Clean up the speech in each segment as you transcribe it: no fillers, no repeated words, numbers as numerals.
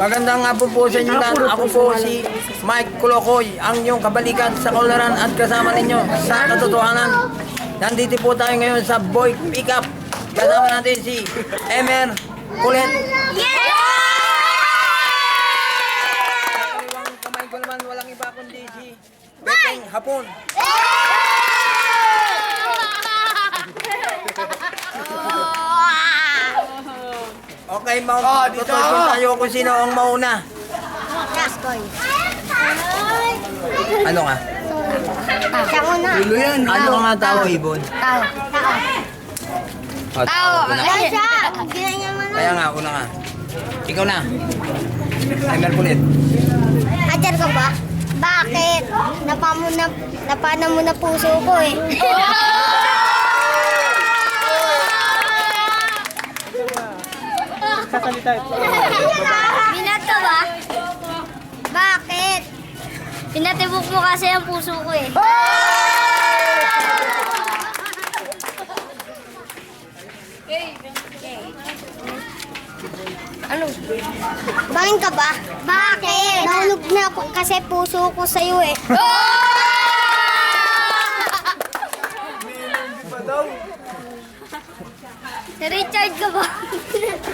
Magandang hapon po sa inyo lahat. Ako po si Mike Kulokoy, ang inyong kabalikan sa kaularan at kasama ninyo sa katotohanan. Nandito po tayo ngayon sa Boy Pickup. Kasama natin si Emer Kulit. Kaliwang kamay ko naman, walang iba kundi si Beteng Hapon. Okay, tutusin tayo kung sino ang mauna. Ano nga? Dulo yan. Ano nga tao, Ibon? Tao. Tao. Ayan siya. Ginanyan mo na. Kaya nga, una nga. Ikaw na. Emer Kulit. Ajar ka ba? Bakit? Napana mo na puso ko eh. Sasalita ito. Binat ka ba? Bakit? Pinatibok mo kasi ang puso ko eh. Ano? Bangin ka ba? Bakit? Nahulog na ako kasi puso ko sa'yo eh. Si Richard ka ba?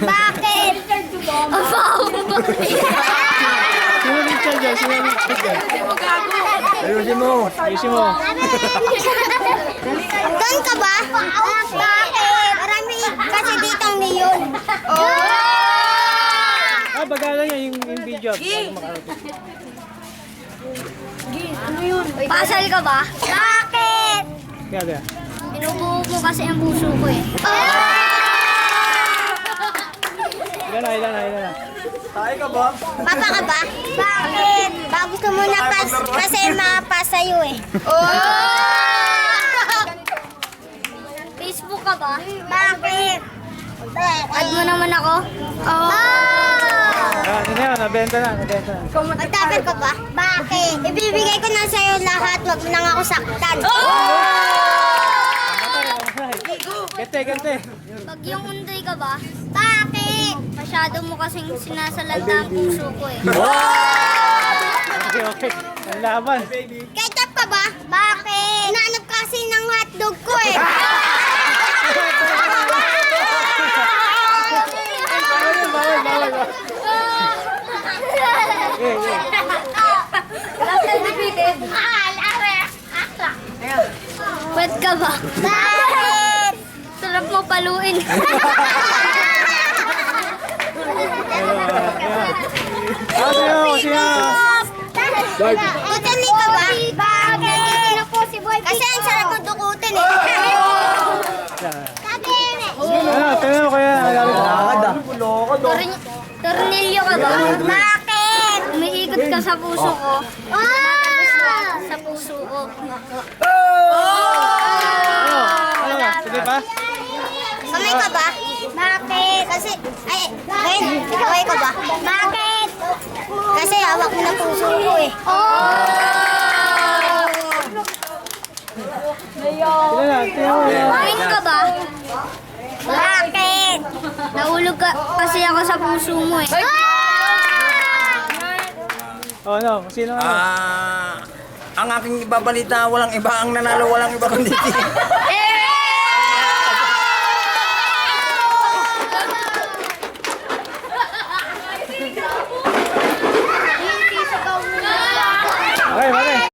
Bakit? Ang baho mo ba? Sino Richard yan? Sino Richard yan? Ayusin mo. Ayusin mo. Doon ka ba? Bakit? Marami kasi ditang niyon. Bagalan niya yung video. Pasal ka ba? Bakit? Kaya kaya. Binubuhog mo kasi ang puso ko eh. Ilan na. Tayo ka ba? Papa ka ba? Bakit? Bago ka muna kasi mapas sa'yo eh. Facebook ka ba? Bakit? Add mo naman ako? Ano na yan? Nabenta na. Magtapel ka ba? Bakit? Ibibigay ko na sa'yo lahat. Wag mo nang ako saktan. Gante. Pag yung unday ka ba? Bakit? Masyado mo kasing sinasalanta ang puso ko eh. Okay. Ang laban. Ketchup ka ba? Bakit? Nanap kasi ng hotdog ko eh. Bawal. Wet ka ba? Bakit? Sarap mo paluin. Sino? Tutani ka ba? Bakit? Kasi ang sarap mo dukutin eh. Tanong ko kaya. Tornilyo ka ba? Bakit? Umiikot ka sa puso ko. Sa puso ko. Ano ba? Sige pa? Kamay ka ba? Bakit? Kasi, kamay ka ba? Bakit? Kasi hawak mo na puso ko eh. Kamay ka ba? Bakit? Nahulog ka kasi ako sa puso mo eh. Sino? Ang aking ibabalita, walang iba ang nanalo, walang iba kundi si